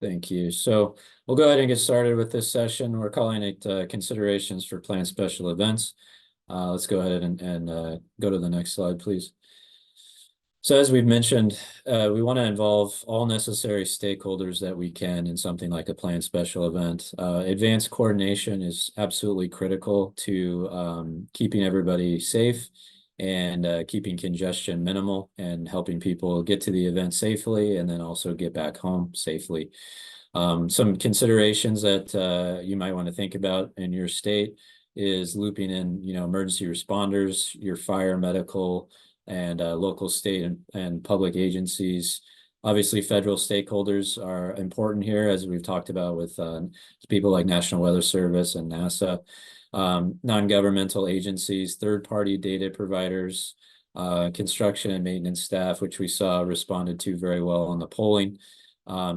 Thank you. So we'll go ahead and get started with this session. We're calling it considerations for planned special events. Let's go ahead and go to the next slide, please. So as we've mentioned, we want to involve all necessary stakeholders that we can in something like a planned special event. Advanced coordination is absolutely critical to keeping everybody safe and keeping congestion minimal and helping people get to the event safely and then also get back home safely. Some considerations that you might want to think about in your state is looping in, emergency responders, your fire, medical, and local, state, and public agencies. Obviously, federal stakeholders are important here, as we've talked about with people like National Weather Service and NASA. Non-governmental agencies, third-party data providers, construction and maintenance staff, which we saw responded to very well on the polling.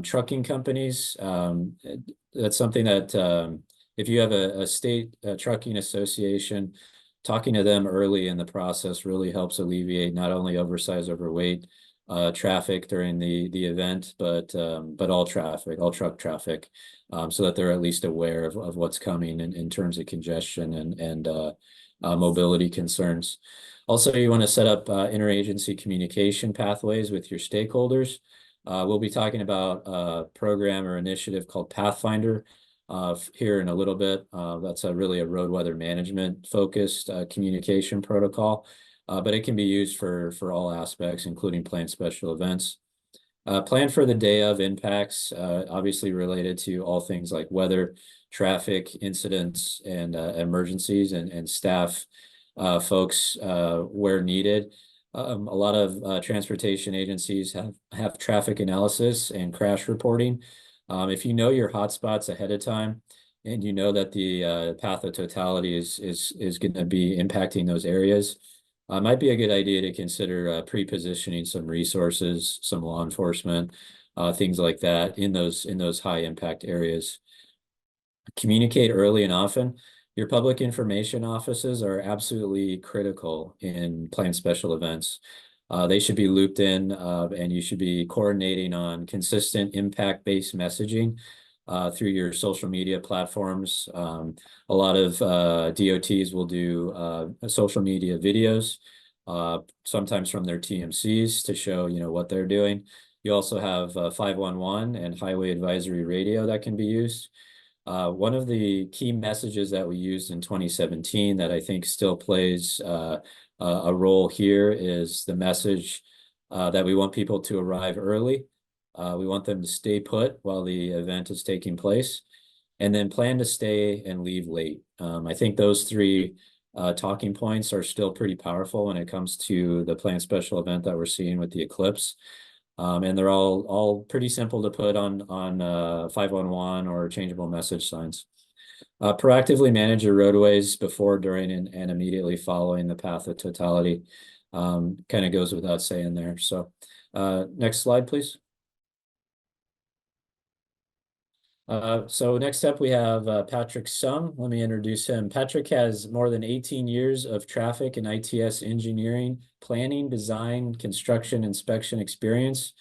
Trucking companies, that's something that if you have a state trucking association, talking to them early in the process really helps alleviate not only oversized, overweight traffic during the event, but all traffic, all truck traffic, so that they're at least aware of what's coming in terms of congestion and mobility concerns. Also, you want to set up interagency communication pathways with your stakeholders. We'll be talking about a program or initiative called Pathfinder here in a little bit. That's really a road weather management focused communication protocol, but it can be used for all aspects, including planned special events. Plan for the day of impacts, obviously related to all things like weather, traffic, incidents, and emergencies, and staff folks where needed. A lot of transportation agencies have traffic analysis and crash reporting. If you know your hotspots ahead of time, and you know that the path of totality is going to be impacting those areas, might be a good idea to consider pre-positioning some resources, some law enforcement, things like that in those high impact areas. Communicate early and often. Your public information offices are absolutely critical in planned special events. They should be looped in, and you should be coordinating on consistent impact-based messaging through your social media platforms. A lot of DOTs will do social media videos, sometimes from their TMCs to show, what they're doing. You also have 511 and highway advisory radio that can be used. One of the key messages that we used in 2017 that I think still plays a role here is the message that we want people to arrive early. We want them to stay put while the event is taking place, and then plan to stay and leave late. I think those three talking points are still pretty powerful when it comes to the planned special event that we're seeing with the Eclipse. And they're all pretty simple to put on 511 or changeable message signs. Proactively manage your roadways before, during, and immediately following the path of totality. Kind of goes without saying there. So next slide, please. So next up we have Patrick Sung. Let me introduce him. Patrick has more than 18 years of traffic and ITS engineering, planning, design, construction, inspection experience,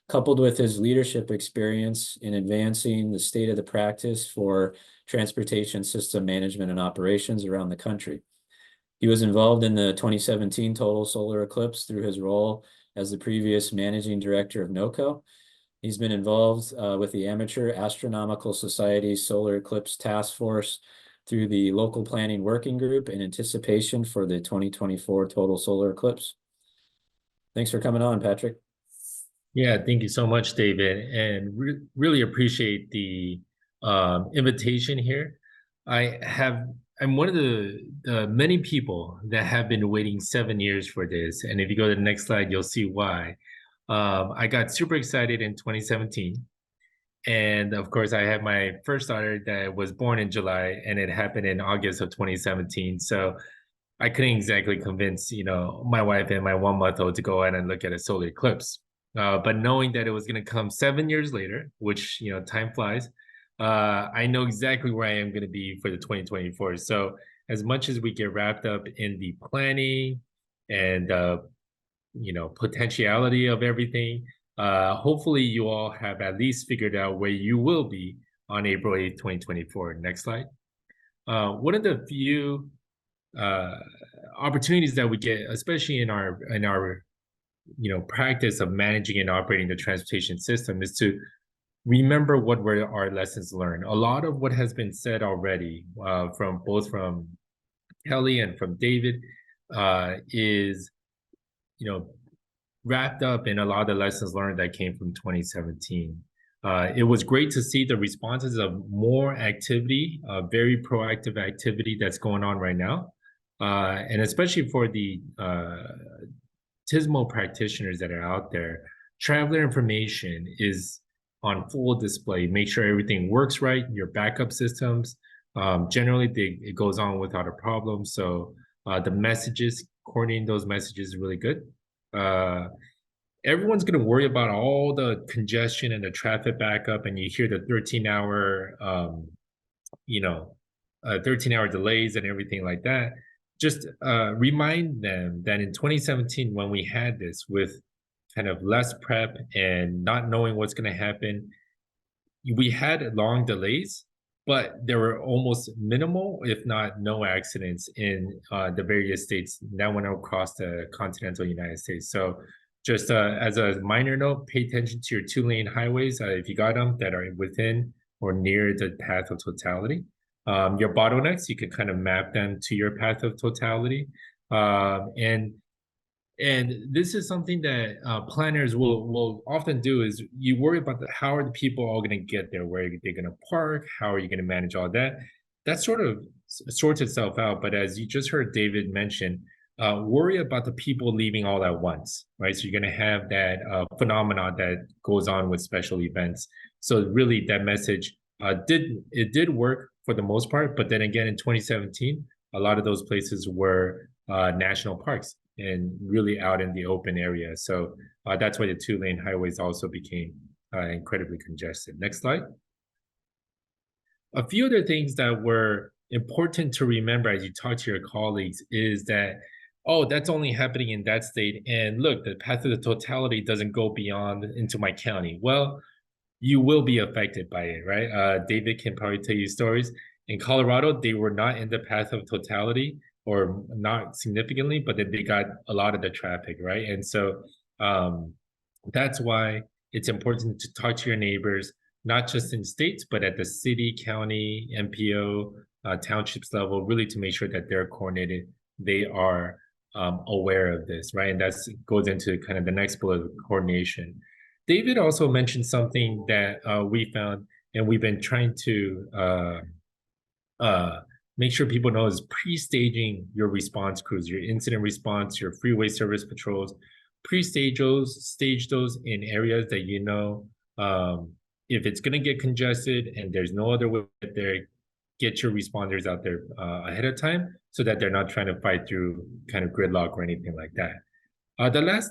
coupled with his leadership experience in advancing the state of the practice for transportation system management and operations around the country. He was involved in the 2017 total solar eclipse through his role as the previous managing director of NOCO. He's been involved with the Amateur Astronomical Society's Solar Eclipse Task Force through the local planning working group in anticipation for the 2024 total solar eclipse. Thanks for coming on, Patrick. Yeah, thank you so much, David, and really appreciate the invitation here. I'm one of the many people that have been waiting 7 years for this, and if you go to the next slide, you'll see why. I got super excited in 2017, and of course, I had my first daughter that was born in July, and it happened in August of 2017. So I couldn't exactly convince, my wife and my 1-month-old to go out and look at a solar eclipse. But knowing that it was going to come 7 years later, which, time flies, I know exactly where I am going to be for the 2024. So as much as we get wrapped up in the planning and, potentiality of everything, Hopefully you all have at least figured out where you will be on April 8th, 2024. Next slide. One of the few opportunities that we get, especially in our practice of managing and operating the transportation system, is to remember what were our lessons learned. A lot of what has been said already, from Kelly and from David, is wrapped up in a lot of the lessons learned that came from 2017. It was great to see the responses of more activity, very proactive activity that's going on right now. And especially for the TSMO practitioners that are out there, traveler information is on full display. Make sure everything works right, your backup systems. Generally, it goes on without a problem. So the messages, coordinating those messages is really good. Everyone's going to worry about all the congestion and the traffic backup, and you hear the 13-hour 13-hour delays and everything like that. Just remind them that in 2017, when we had this with kind of less prep and not knowing what's going to happen, we had long delays, but there were almost minimal, if not no, accidents in the various states that went across the continental United States. So just as a minor note, pay attention to your 2-lane highways if you got them that are within or near the path of totality. Your bottlenecks, you can kind of map them to your path of totality. And this is something that planners will often do, is you worry about how are the people all going to get there, where are they going to park, how are you going to manage all that. That sort of sorts itself out. But as you just heard David mention, worry about the people leaving all at once, right? So you're going to have that phenomenon that goes on with special events. So really that message did work for the most part. But then again, in 2017, a lot of those places were national parks and really out in the open area. So that's why the 2-lane highways also became incredibly congested. Next slide. A few other things that were important to remember as you talk to your colleagues is that, oh, that's only happening in that state. And look, the path of the totality doesn't go beyond into my county. Well, you will be affected by it, right? David can probably tell you stories. In Colorado, they were not in the path of totality, or not significantly, but then they got a lot of the traffic, right? And so that's why it's important to talk to your neighbors, not just in states, but at the city, county, MPO, townships level, really to make sure that they're coordinated, they are aware of this, right? And that goes into kind of the next bullet of coordination. David also mentioned something that we found, and we've been trying to make sure people know, is pre-staging your response crews, your incident response, your freeway service patrols. Pre-stage those in areas that if it's going to get congested and there's no other way there, get your responders out there ahead of time so that they're not trying to fight through kind of gridlock or anything like that. The last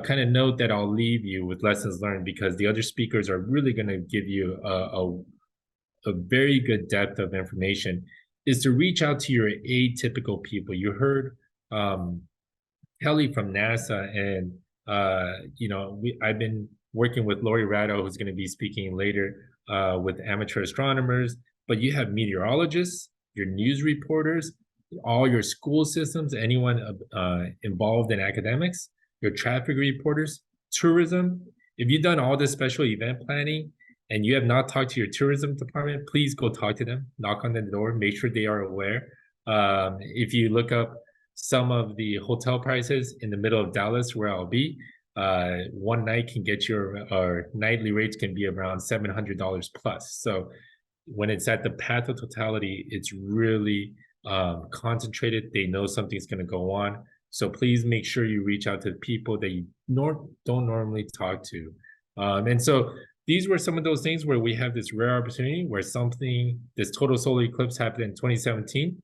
kind of note that I'll leave you with lessons learned, because the other speakers are really going to give you a very good depth of information, is to reach out to your atypical people. You heard Kelly from NASA, and I've been working with Lori Ratto, who's going to be speaking later with amateur astronomers. But you have meteorologists, your news reporters, all your school systems, anyone involved in academics, your traffic reporters, tourism. If you've done all this special event planning and you have not talked to your tourism department, please go talk to them, knock on the door, make sure they are aware. If you look up some of the hotel prices in the middle of Dallas, where I'll be, one night can get our nightly rates can be around $700 plus. So when it's at the path of totality, it's really concentrated. They know something's going to go on. So please make sure you reach out to people that you don't normally talk to. And so these were some of those things where we have this rare opportunity where this total solar eclipse happened in 2017.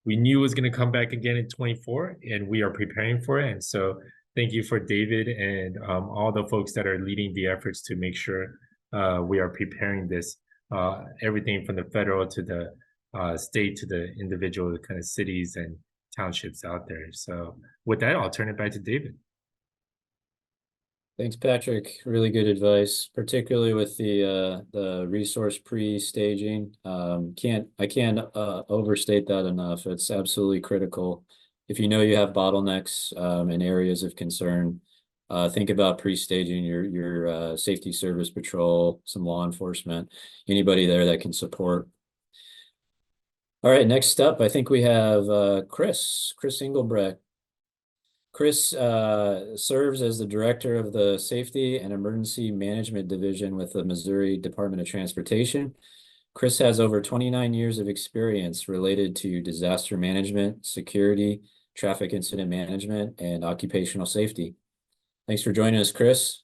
We knew it was going to come back again in 24, and we are preparing for it. And so thank you for David and all the folks that are leading the efforts to make sure we are preparing this, everything from the federal to the state to the individual kind of cities and townships out there. So with that, I'll turn it back to David. Thanks, Patrick. Really good advice, particularly with the resource pre-staging. I can't overstate that enough. It's absolutely critical. If you know you have bottlenecks in areas of concern, think about pre-staging your safety service patrol, some law enforcement, anybody there that can support. All right, next up, I think we have Chris Engelbrecht. Chris serves as the director of the Safety and Emergency Management Division with the Missouri Department of Transportation. Chris has over 29 years of experience related to disaster management, security, traffic incident management, and occupational safety. Thanks for joining us, Chris.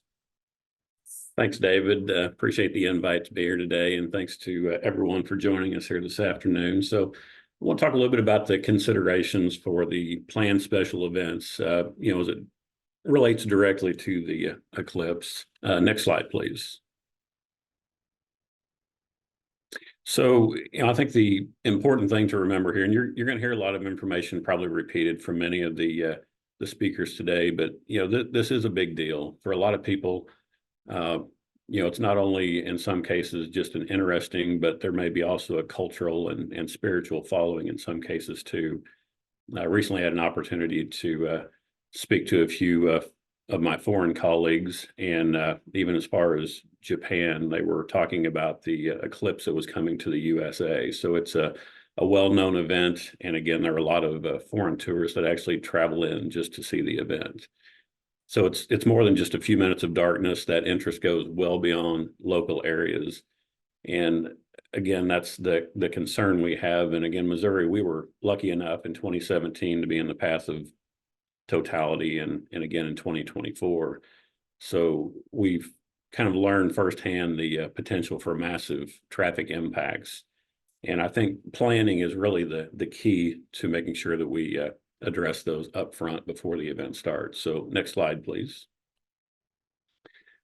Thanks, David. Appreciate the invite to be here today, and thanks to everyone for joining us here this afternoon. So I want to talk a little bit about the considerations for the planned special events, as it relates directly to the Eclipse. Next slide, please. So, I think the important thing to remember here, and you're going to hear a lot of information probably repeated from many of the speakers today, but this is a big deal for a lot of people. It's not only in some cases just an interesting, but there may be also a cultural and spiritual following in some cases too. I recently had an opportunity to speak to a few of my foreign colleagues, and even as far as Japan, they were talking about the eclipse that was coming to the USA. So it's a well-known event, and again, there are a lot of foreign tourists that actually travel in just to see the event. So it's more than just a few minutes of darkness. That interest goes well beyond local areas. And again, that's the concern we have. And again, Missouri, we were lucky enough in 2017 to be in the path of totality and again in 2024. So we've kind of learned firsthand the potential for massive traffic impacts. And I think planning is really the key to making sure that we address those up front before the event starts. So next slide, please.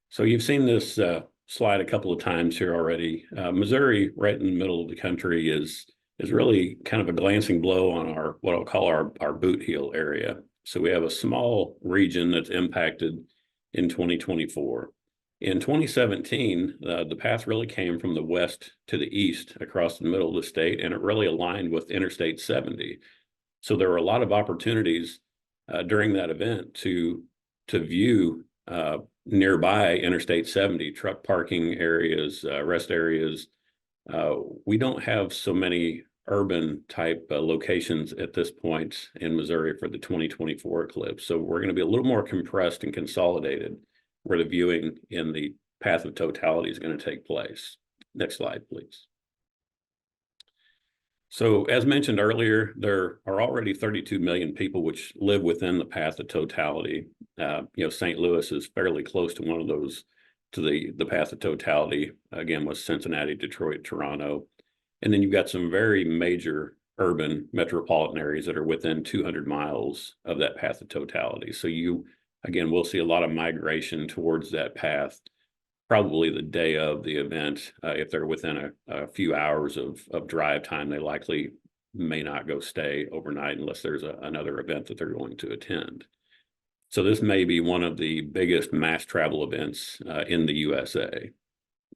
So you've seen this slide a couple of times here already. Missouri, right in the middle of the country, is really kind of a glancing blow on our what I'll call our boot heel area. So we have a small region that's impacted in 2024. In 2017, the path really came from the west to the east across the middle of the state, and it really aligned with Interstate 70. So there were a lot of opportunities during that event to view nearby Interstate 70, truck parking areas, rest areas. We don't have so many urban type locations at this point in Missouri for the 2024 eclipse. So we're going to be a little more compressed and consolidated where the viewing in the path of totality is going to take place. Next slide, please. So as mentioned earlier, there are already 32 million people which live within the path of totality. St. Louis is fairly close to one of those, to the path of totality, again, with Cincinnati, Detroit, Toronto. And then you've got some very major urban metropolitan areas that are within 200 miles of that path of totality. So we'll see a lot of migration towards that path, probably the day of the event. If they're within a few hours of drive time, they likely may not go stay overnight unless there's another event that they're going to attend. So this may be one of the biggest mass travel events in the USA.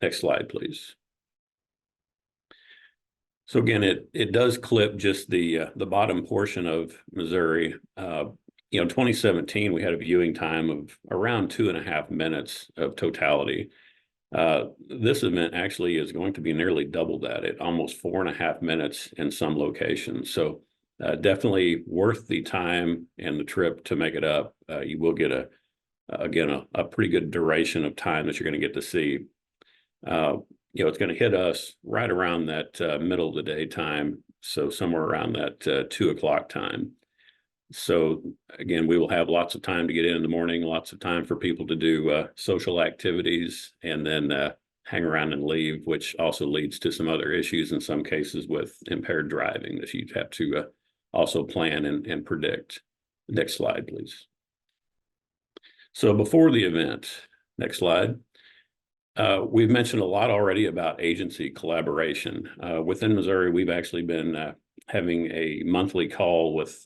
Next slide, please. So again, it does clip just the bottom portion of Missouri. 2017, we had a viewing time of around 2.5 minutes of totality. This event actually is going to be nearly double that at almost 4.5 minutes in some locations. So definitely worth the time and the trip to make it up. You will get a pretty good duration of time that you're going to get to see. It's going to hit us right around that middle of the day time. So somewhere around that 2 o'clock time. So again, we will have lots of time to get in the morning, lots of time for people to do social activities, and then hang around and leave, which also leads to some other issues in some cases with impaired driving that you have to also plan and predict. Next slide, please. So before the event, next slide. We've mentioned a lot already about agency collaboration. Within Missouri, we've actually been having a monthly call with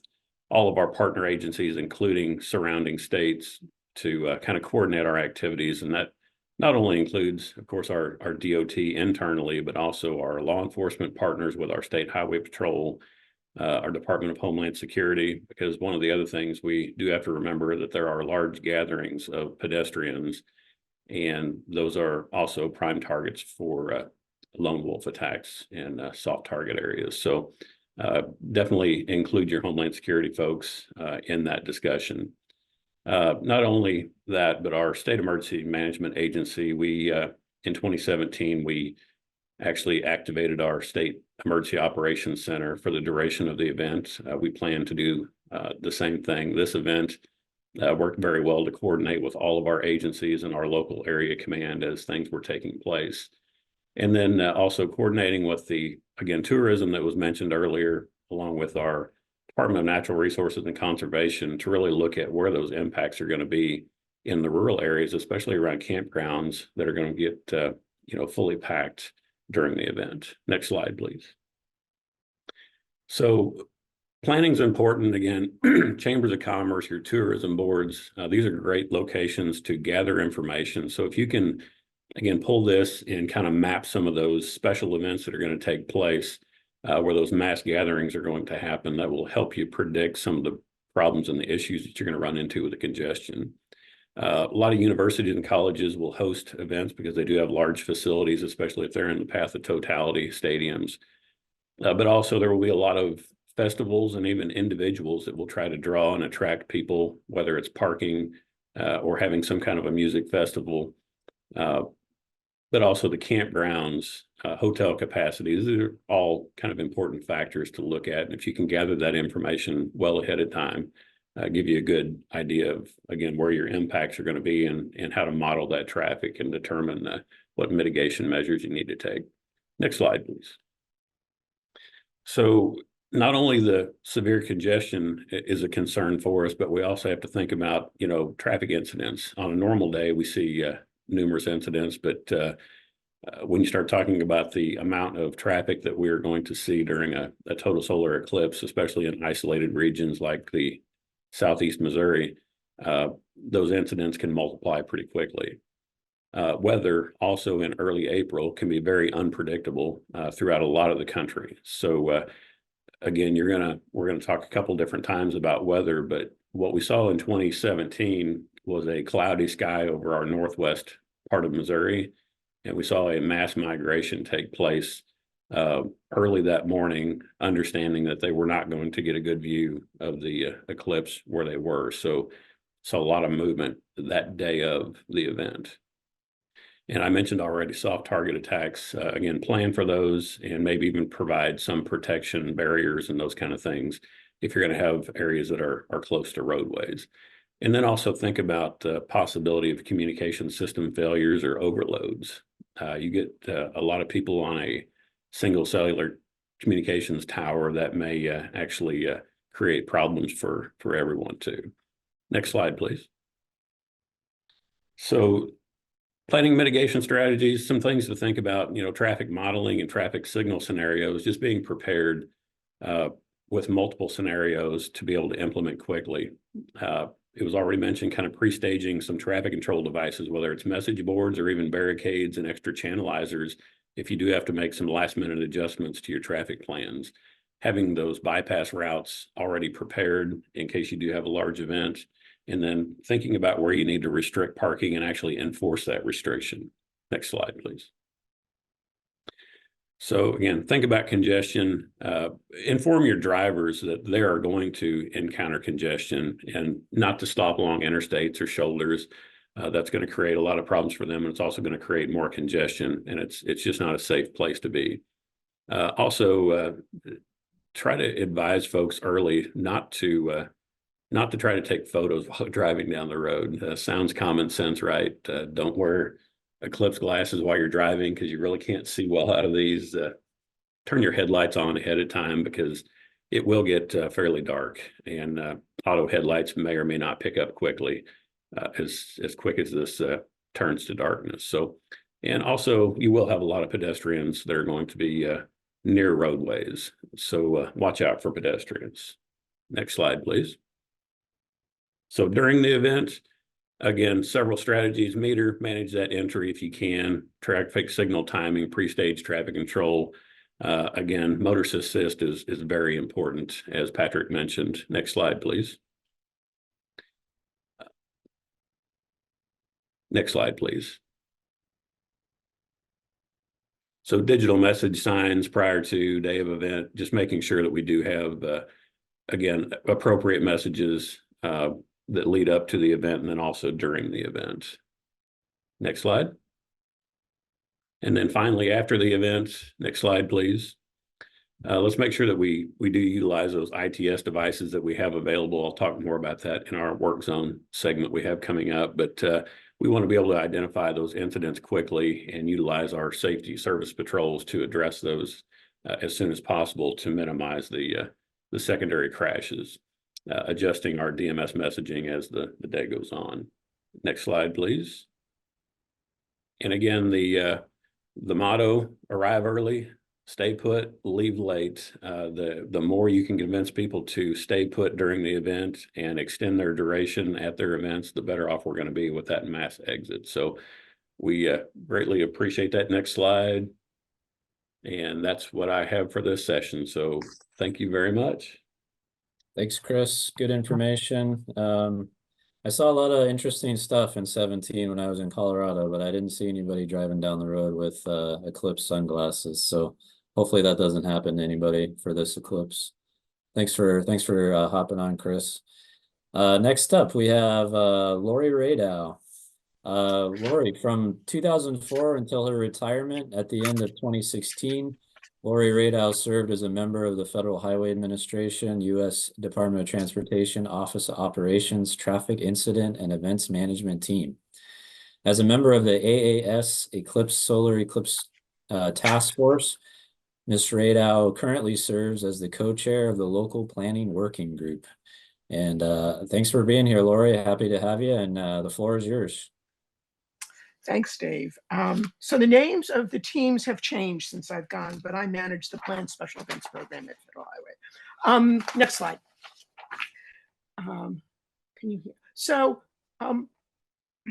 all of our partner agencies, including surrounding states, to kind of coordinate our activities. And that not only includes, of course, our DOT internally, but also our law enforcement partners with our state highway patrol, our Department of Homeland Security, because one of the other things we do have to remember that there are large gatherings of pedestrians, and those are also prime targets for lone wolf attacks in soft target areas. So definitely include your Homeland Security folks in that discussion. Not only that, but our state emergency management agency, we in 2017, we actually activated our state emergency operations center for the duration of the event. We plan to do the same thing. This event worked very well to coordinate with all of our agencies and our local area command as things were taking place. And then also coordinating with the, again, tourism that was mentioned earlier, along with our Department of Natural Resources and Conservation, to really look at where those impacts are going to be in the rural areas, especially around campgrounds that are going to get fully packed during the event. Next slide, please. So planning is important. Again, chambers of commerce, your tourism boards, these are great locations to gather information. So if you can, again, pull this and kind of map some of those special events that are going to take place, where those mass gatherings are going to happen, that will help you predict some of the problems and the issues that you're going to run into with the congestion. A lot of universities and colleges will host events because they do have large facilities, especially if they're in the path of totality stadiums. But also there will be a lot of festivals and even individuals that will try to draw and attract people, whether it's parking or having some kind of a music festival. But also the campgrounds, hotel capacities, these are all kind of important factors to look at. And if you can gather that information well ahead of time, give you a good idea of, again, where your impacts are going to be and how to model that traffic and determine what mitigation measures you need to take. Next slide, please. So not only the severe congestion is a concern for us, but we also have to think about, traffic incidents. On a normal day, we see numerous incidents, but when you start talking about the amount of traffic that we are going to see during a total solar eclipse, especially in isolated regions like the Southeast Missouri, those incidents can multiply pretty quickly. Weather also in early April can be very unpredictable throughout a lot of the country. So again, we're gonna talk a couple different times about weather, but what we saw in 2017 was a cloudy sky over our northwest part of Missouri, and we saw a mass migration take place early that morning, understanding that they were not going to get a good view of the eclipse where they were. So saw a lot of movement that day of the event. And I mentioned already soft target attacks. Again, plan for those and maybe even provide some protection barriers and those kind of things if you're going to have areas that are close to roadways. And then also think about the possibility of communication system failures or overloads. You get a lot of people on a single cellular communications tower that may actually create problems for everyone too. Next slide, please. So planning mitigation strategies, some things to think about, traffic modeling and traffic signal scenarios, just being prepared with multiple scenarios to be able to implement quickly. It was already mentioned, kind of pre-staging some traffic control devices, whether it's message boards or even barricades and extra channelizers, if you do have to make some last minute adjustments to your traffic plans. Having those bypass routes already prepared in case you do have a large event, and then thinking about where you need to restrict parking and actually enforce that restriction. Next slide, please. So again, think about congestion. Inform your drivers that they are going to encounter congestion and not to stop along interstates or shoulders. That's going to create a lot of problems for them, and it's also going to create more congestion, and it's just not a safe place to be. Also, try to advise folks early not to try to take photos while driving down the road. Sounds common sense, right? Don't wear Eclipse glasses while you're driving because you really can't see well out of these. Turn your headlights on ahead of time because it will get fairly dark, and auto headlights may or may not pick up quickly as quick as this turns to darkness. So, and also you will have a lot of pedestrians that are going to be near roadways. So watch out for pedestrians. Next slide, please. So during the event, Again, several strategies: meter, manage that entry if you can, traffic signal timing, pre-stage traffic control. Again, motor assist is very important, as Patrick mentioned. Next slide, please. Next slide, please. So digital message signs prior to day of event, just making sure that we do have, again, appropriate messages that lead up to the event and then also during the event. Next slide. And then finally, after the event, next slide, please. Let's make sure that we do utilize those ITS devices that we have available. I'll talk more about that in our work zone segment we have coming up, but we want to be able to identify those incidents quickly and utilize our safety service patrols to address those as soon as possible to minimize the secondary crashes, adjusting our DMS messaging as the day goes on. Next slide, please. And again, the motto: arrive early, stay put, leave late. The more you can convince people to stay put during the event and extend their duration at their events, the better off we're going to be with that mass exit. So we greatly appreciate that. Next slide. And that's what I have for this session. So thank you very much. Thanks, Chris. Good information. I saw a lot of interesting stuff in 17 when I was in Colorado, but I didn't see anybody driving down the road with Eclipse sunglasses. So hopefully that doesn't happen to anybody for this eclipse. Thanks for hopping on, Chris. Next up, we have Lori Radow. Lori, from 2004 until her retirement at the end of 2016, Lori Radow served as a member of the Federal Highway Administration, U.S. Department of Transportation, Office of Operations, Traffic Incident and Events Management Team. As a member of the AAS Eclipse Solar Eclipse Task Force, Ms. Radow currently serves as the co-chair of the Local Planning Working Group. And thanks for being here, Lori. Happy to have you, and the floor is yours. Thanks, Dave. So the names of the teams have changed since I've gone, but I manage the Planned Special Events Program at Federal Highway. Next slide. Can you hear? So I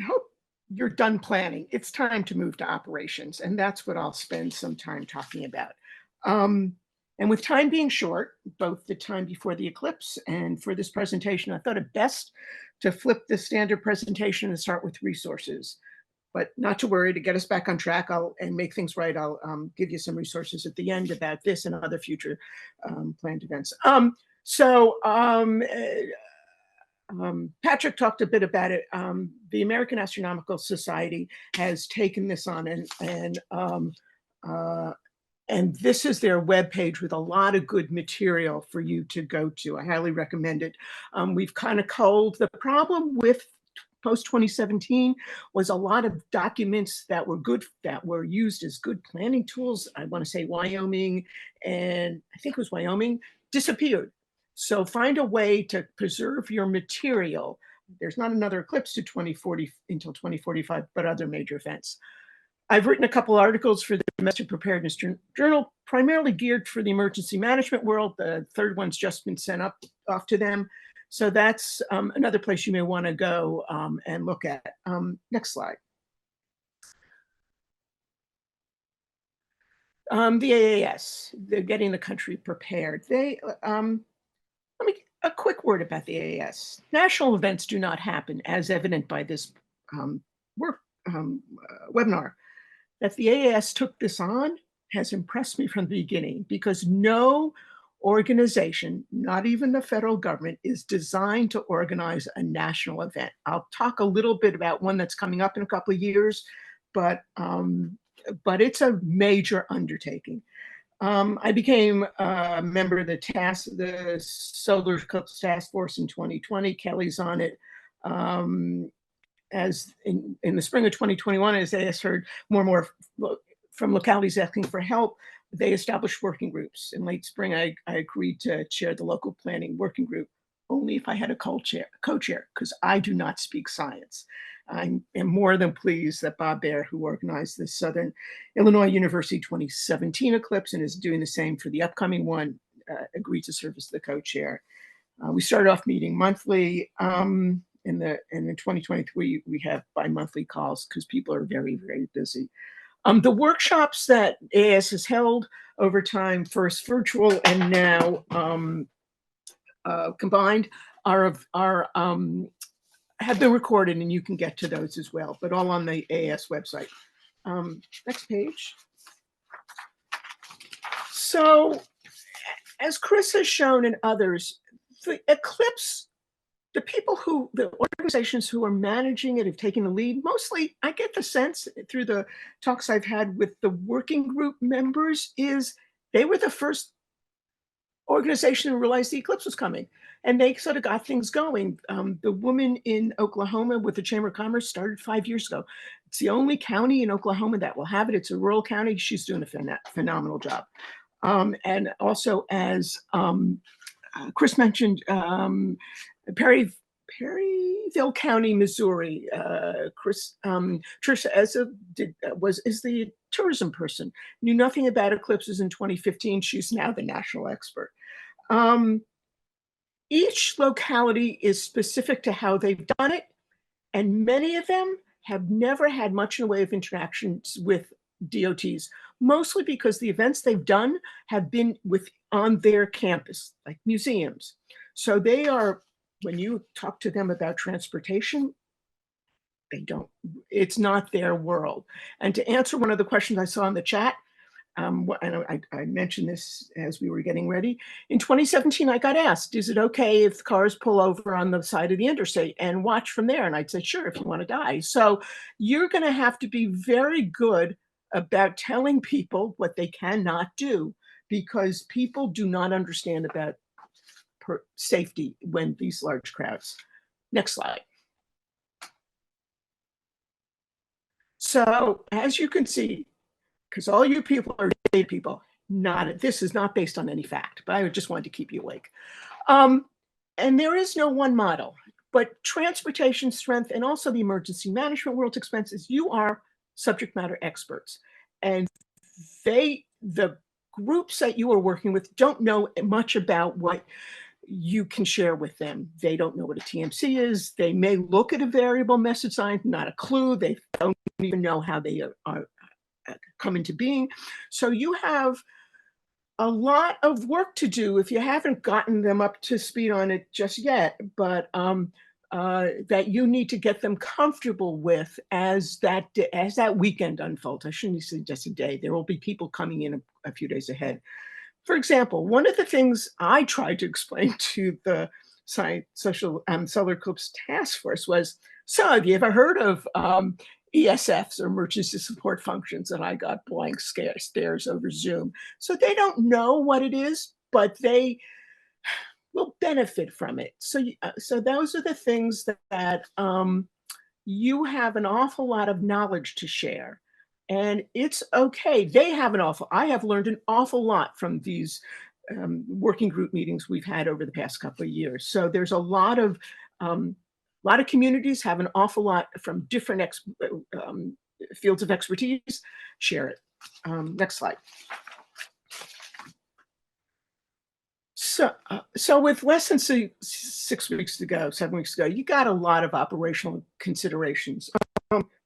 hope you're done planning. It's time to move to operations, and that's what I'll spend some time talking about. And with time being short, both the time before the eclipse and for this presentation, I thought it best to flip the standard presentation and start with resources. But not to worry, to get us back on track and make things right, I'll give you some resources at the end about this and other future planned events. Patrick talked a bit about it. The American Astronomical Society has taken this on, and this is their webpage with a lot of good material for you to go to. I highly recommend it. We've kind of culled the problem with post-2017 was a lot of documents that were good, that were used as good planning tools. I want to say Wyoming, and I think it was Wyoming, disappeared. So find a way to preserve your material. There's not another eclipse to 2040 until 2045, but other major events. I've written a couple articles for the Domestic Preparedness Journal, primarily geared for the emergency management world. The third one's just been sent off to them. So that's another place you may want to go and look at. Next slide. The AAS, they're getting the country prepared. A quick word about the AAS. National events do not happen, as evident by this webinar. That the AAS took this on has impressed me from the beginning, because no organization, not even the federal government, is designed to organize a national event. I'll talk a little bit about one that's coming up in a couple of years, but it's a major undertaking. I became a member of the Solar Eclipse Task Force in 2020. Kelly's on it. As in the spring of 2021, as they heard more and more from localities asking for help, they established working groups. In late spring, I agreed to chair the local planning working group, only if I had a co-chair, because I do not speak science. I am more than pleased that Bob Baer, who organized the Southern Illinois University 2017 eclipse and is doing the same for the upcoming one, agreed to serve as the co-chair. We started off meeting monthly, and in 2023, we have bi-monthly calls because people are very, very busy. The workshops that AS has held over time, first virtual and now combined, have been recorded, and you can get to those as well, but all on the AS website. Next page. So, as Chris has shown and others, the Eclipse, the organizations who are managing it have taken the lead. Mostly, I get the sense through the talks I've had with the working group members is they were the first organization to realize the eclipse was coming, and they sort of got things going. The woman in Oklahoma with the Chamber of Commerce started 5 years ago. It's the only county in Oklahoma that will have it. It's a rural county. She's doing a phenomenal job. And also, as Chris mentioned, Perryville County, Missouri. Tricia is the tourism person. Knew nothing about eclipses in 2015. She's now the national expert. Each locality is specific to how they've done it, and many of them have never had much in the way of interactions with DOTs, mostly because the events they've done have been on their campus, like museums. So they are, when you talk to them about transportation, it's not their world. And to answer one of the questions I saw in the chat, and I mentioned this as we were getting ready. In 2017, I got asked, is it okay if cars pull over on the side of the interstate and watch from there? And I'd say, sure, if you want to die. So you're going to have to be very good about telling people what they cannot do, because people do not understand about safety when these large crowds. Next slide. So as you can see, because all you people are data people, this is not based on any fact, but I just wanted to keep you awake. And there is no one model, but transportation strength and also the emergency management world's expenses, you are subject matter experts. And the groups that you are working with don't know much about what you can share with them. They don't know what a TMC is. They may look at a variable message sign, not a clue. They don't even know how they are come into being. So you have a lot of work to do if you haven't gotten them up to speed on it just yet, but that you need to get them comfortable with as that weekend unfolds. I shouldn't say just a day. There will be people coming in a few days ahead. For example, one of the things I tried to explain to the Solar Eclipse Task Force was, so have you ever heard of ESFs, or emergency support functions? And I got blank stares over Zoom. So they don't know what it is, but they will benefit from it. So those are the things that you have an awful lot of knowledge to share. And it's okay. I have learned an awful lot from these working group meetings we've had over the past couple of years. So there's a lot of communities have an awful lot from different fields of expertise. Share it. Next slide. So with less than 6 weeks to go, 7 weeks to go, you got a lot of operational considerations.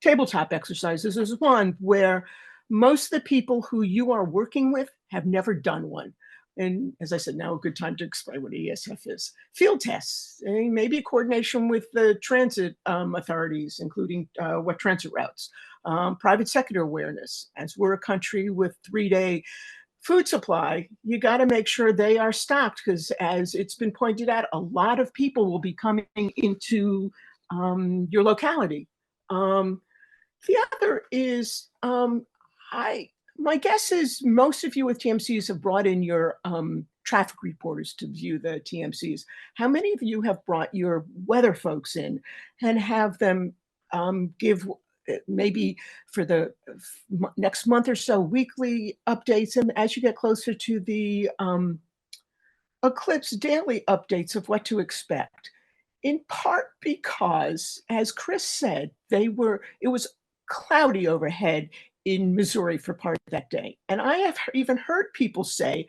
Tabletop exercises is one where most of the people who you are working with have never done one. And as I said, now a good time to explain what ESF is. Field tests, and maybe coordination with the transit authorities, including what transit routes. Private sector awareness. As we're a country with 3-day food supply, you got to make sure they are stocked, because as it's been pointed out, a lot of people will be coming into your locality. The other is, my guess is most of you with TMCs have brought in your traffic reporters to view the TMCs. How many of you have brought your weather folks in and have them give maybe for the next month or so weekly updates, and as you get closer to the eclipse, daily updates of what to expect? In part because, as Chris said, it was cloudy overhead in Missouri for part of that day. And I have even heard people say,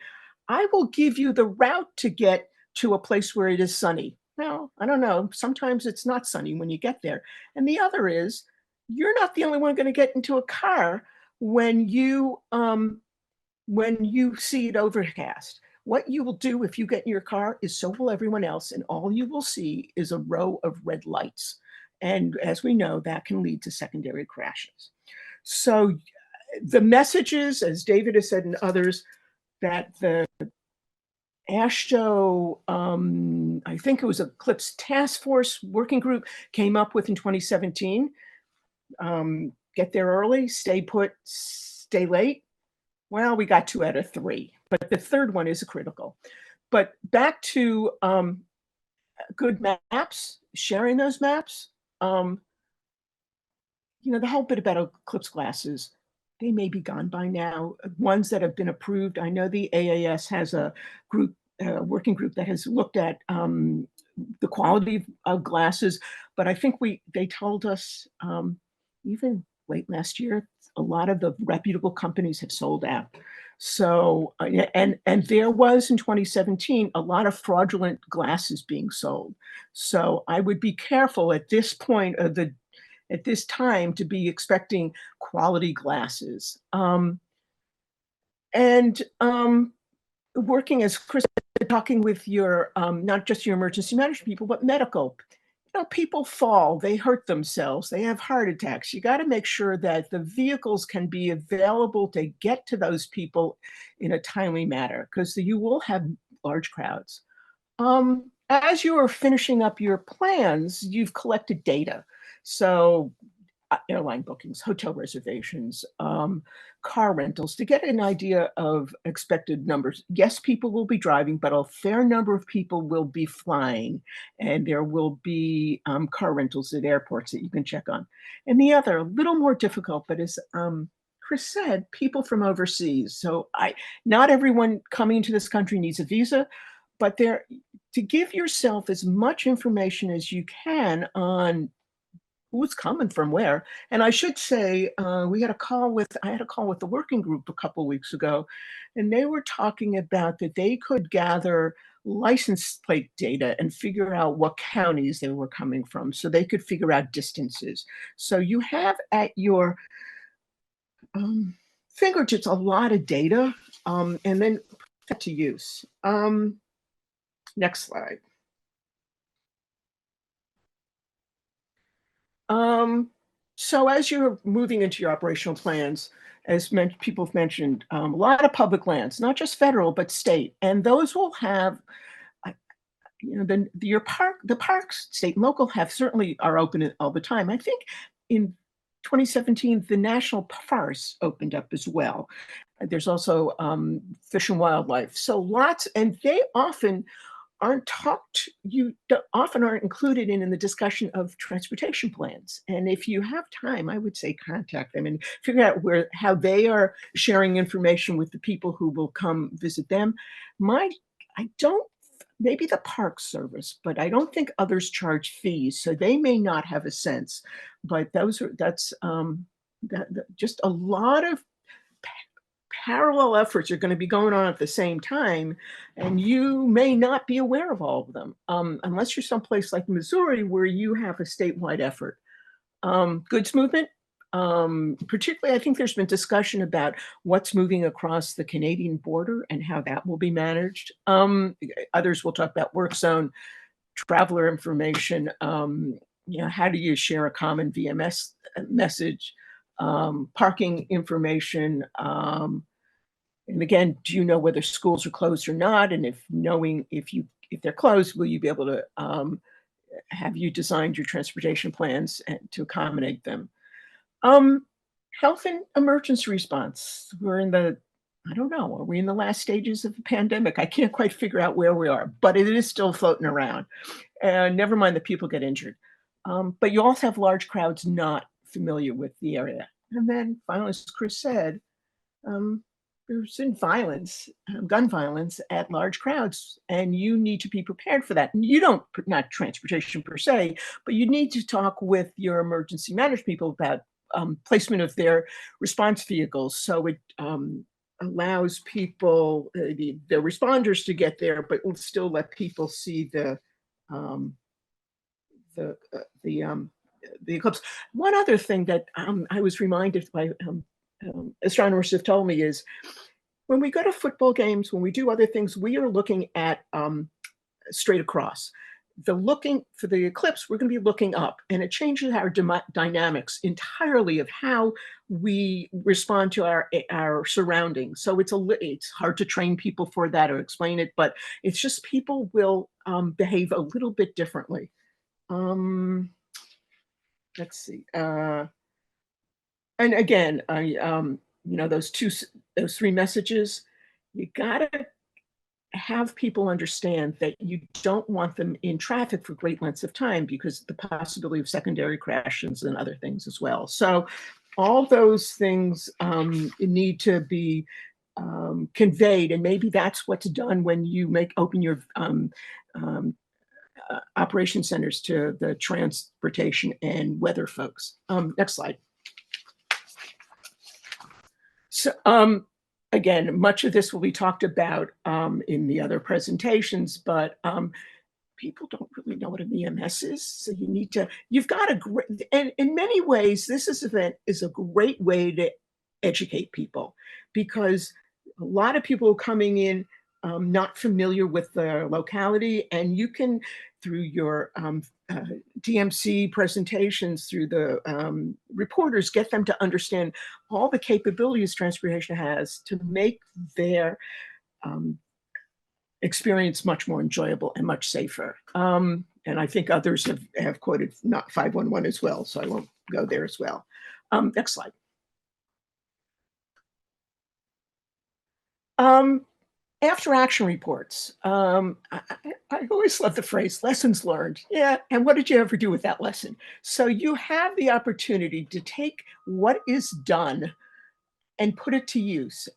I will give you the route to get to a place where it is sunny. well, I don't know. Sometimes it's not sunny when you get there. And the other is, you're not the only one going to get into a car when you see it overcast. What you will do if you get in your car is so will everyone else, and all you will see is a row of red lights. And as we know, that can lead to secondary crashes. So the messages, as David has said and others, that the AASHTO, I think it was Eclipse Task Force Working Group came up with in 2017. Get there early, stay put, stay late. Well, we got 2 out of 3, but the third one is critical. But back to good maps, sharing those maps. The whole bit about Eclipse glasses, they may be gone by now. Ones that have been approved, I know the AAS has a working group that has looked at the quality of glasses, but I think they told us even late last year, a lot of the reputable companies have sold out. So, and there was in 2017 a lot of fraudulent glasses being sold. So I would be careful at this point of at this time to be expecting quality glasses. Working as Chris, talking with your, not just your emergency management people, but medical. People fall, they hurt themselves, they have heart attacks. You got to make sure that the vehicles can be available to get to those people in a timely manner, because you will have large crowds. As you are finishing up your plans, you've collected data. So airline bookings, hotel reservations, car rentals, to get an idea of expected numbers. Yes, people will be driving, but a fair number of people will be flying, and there will be car rentals at airports that you can check on. And the other, a little more difficult, but as Chris said, people from overseas. So not everyone coming to this country needs a visa, but to give yourself as much information as you can on who's coming from where. And I should say, I had a call with the working group a couple of weeks ago, and they were talking about that they could gather license plate data and figure out what counties they were coming from, so they could figure out distances. So you have at your fingertips a lot of data, and then put that to use. Next slide. So as you're moving into your operational plans, as people have mentioned, a lot of public lands, not just federal, but state, and those will have, the parks, state and local, certainly are open all the time. I think in 2017, the national parks opened up as well. There's also Fish and Wildlife. So lots, and they often often aren't included in the discussion of transportation plans. And if you have time, I would say contact them and figure out how they are sharing information with the people who will come visit them. Maybe the Park Service, but I don't think others charge fees, so they may not have a sense. But that's just a lot of parallel efforts are going to be going on at the same time, and you may not be aware of all of them unless you're someplace like Missouri where you have a statewide effort. Goods movement, particularly, I think there's been discussion about what's moving across the Canadian border and how that will be managed. Others will talk about work zone, traveler information. How do you share a common VMS message? Parking information. And again, do you know whether schools are closed or not? And if they're closed, will you be able to have you designed your transportation plans to accommodate them? Health and emergency response. I don't know, are we in the last stages of the pandemic? I can't quite figure out where we are, but it is still floating around. And never mind that people get injured. But you also have large crowds not familiar with the area. And then finally, as Chris said, there's gun violence at large crowds, and you need to be prepared for that. And not transportation per se, but you need to talk with your emergency management people about placement of their response vehicles. So it allows people, the responders to get there, but will still let people see the the eclipse. One other thing that I was reminded by astronomers have told me is when we go to football games, when we do other things, we are looking at straight across. Looking for the eclipse, we're going to be looking up, and it changes our dynamics entirely of how we respond to our surroundings. So it's hard to train people for that or explain it, but it's just people will behave a little bit differently. Let's see. And again, those three messages, you gotta have people understand that you don't want them in traffic for great lengths of time because the possibility of secondary crashes and other things as well. So all those things need to be conveyed, and maybe that's what's done when you open your operation centers to the transportation and weather folks. Next slide. So again, much of this will be talked about in the other presentations, but people don't really know what an EMS is. So you've got a great, and in many ways, this event is a great way to educate people, because a lot of people are coming in not familiar with the locality, and you can, through your DMC presentations, through the reporters, get them to understand all the capabilities transportation has to make their experience much more enjoyable and much safer. And I think others have quoted not 511 as well, so I won't go there as well. Next slide. After action reports, I always love the phrase lessons learned. Yeah, and what did you ever do with that lesson? So you have the opportunity to take what is done and put it to use.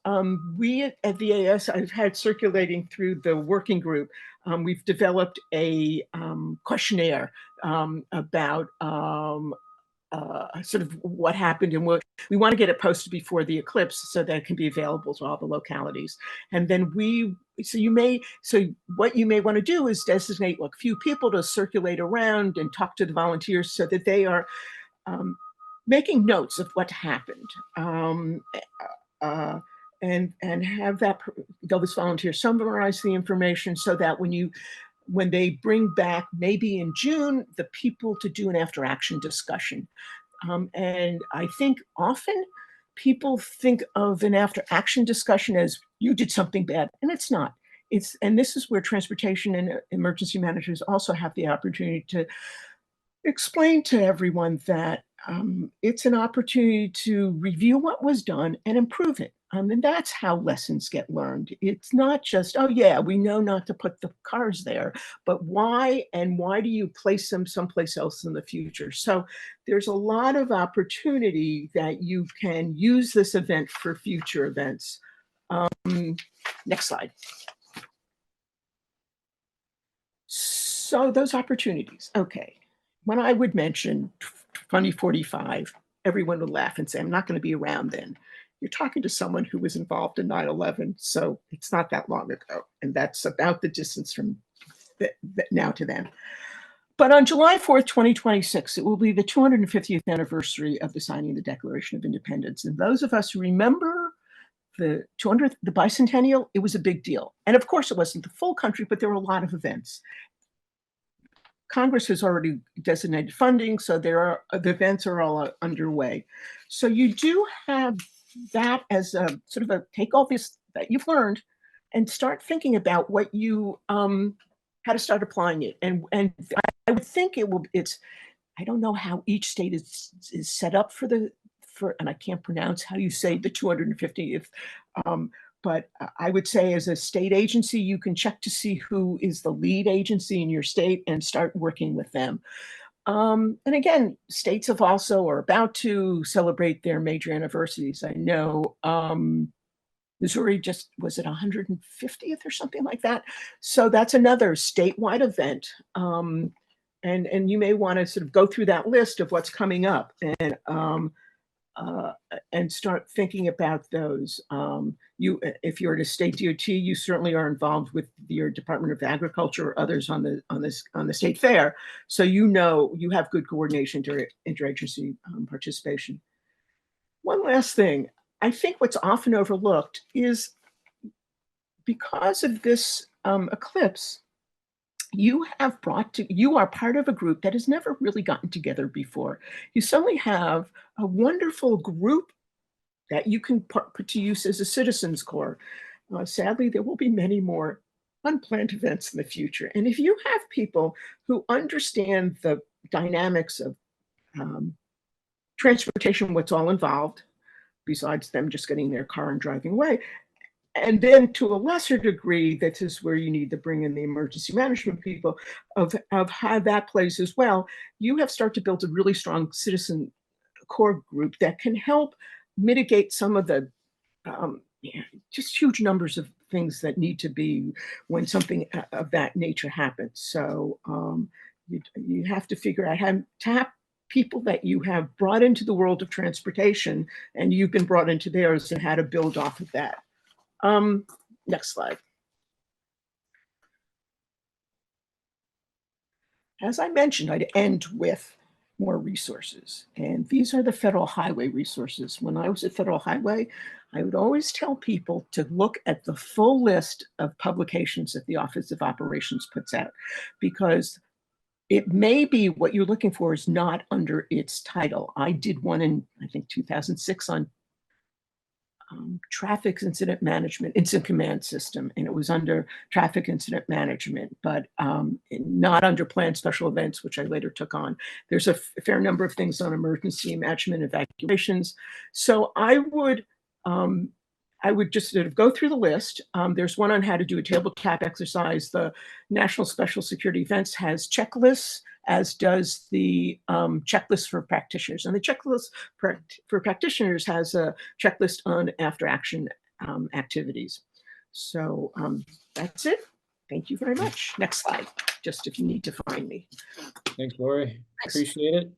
We at VAS, I've had circulating through the working group, we've developed a questionnaire about sort of what happened, and what we want to get it posted before the eclipse so that it can be available to all the localities. And then so what you may want to do is designate a few people to circulate around and talk to the volunteers so that they are making notes of what happened, and have those volunteers summarize the information so that when they bring back, maybe in June, the people to do an after action discussion. And I think often people think of an after action discussion as you did something bad, and it's not. And this is where transportation and emergency managers also have the opportunity to explain to everyone that it's an opportunity to review what was done and improve it. And that's how lessons get learned. It's not just, oh yeah, we know not to put the cars there, but why, and why do you place them someplace else in the future? So there's a lot of opportunity that you can use this event for future events. Next slide. So those opportunities, okay. When I would mention 2045, everyone would laugh and say, I'm not going to be around then. You're talking to someone who was involved in 9/11, so it's not that long ago. And that's about the distance from now to then. But on July 4th, 2026, it will be the 250th anniversary of the signing of the Declaration of Independence. And those of us who remember the 200th, the bicentennial, it was a big deal. And of course, it wasn't the full country, but there were a lot of events. Congress has already designated funding, so the events are all underway. So you do have that as a sort of take all this that you've learned and start thinking about what you how to start applying it. And I would think I don't know how each state is set up and I can't pronounce how you say the 250th. But I would say as a state agency, you can check to see who is the lead agency in your state and start working with them. And again, states have also are about to celebrate their major anniversaries. I know Missouri just was it 150th or something like that. So that's another statewide event. And you may want to sort of go through that list of what's coming up. And and start thinking about those. If you're at a state DOT, you certainly are involved with your Department of Agriculture or others on the state fair, so you have good coordination during interagency participation. One last thing, I think what's often overlooked is because of this eclipse, you are part of a group that has never really gotten together before. You suddenly have a wonderful group that you can put to use as a citizens corps. Sadly, there will be many more unplanned events in the future. And if you have people who understand the dynamics of transportation, what's all involved, besides them just getting their car and driving away, and then to a lesser degree, that is where you need to bring in the emergency management people of how that plays as well. You have started to build a really strong citizen core group that can help mitigate some of the just huge numbers of things that need to be when something of that nature happens. So you have to figure out how to tap people that you have brought into the world of transportation, and you've been brought into theirs, and how to build off of that. Next slide. As I mentioned, I'd end with more resources, and these are the Federal Highway resources. When I was at Federal Highway, I would always tell people to look at the full list of publications that the Office of Operations puts out, because it may be what you're looking for is not under its title. I did one in, I think, 2006 on traffic incident management, incident command system, and it was under traffic incident management, but not under planned special events, which I later took on. There's a fair number of things on emergency management, evacuations. So I would just sort of go through the list. There's one on how to do a tabletop exercise. The National Special Security Events has checklists, as does the checklist for practitioners. And the checklist for practitioners has a checklist on after action activities. So that's it. Thank you very much. Next slide, just if you need to find me. Thanks, Lori. Appreciate it.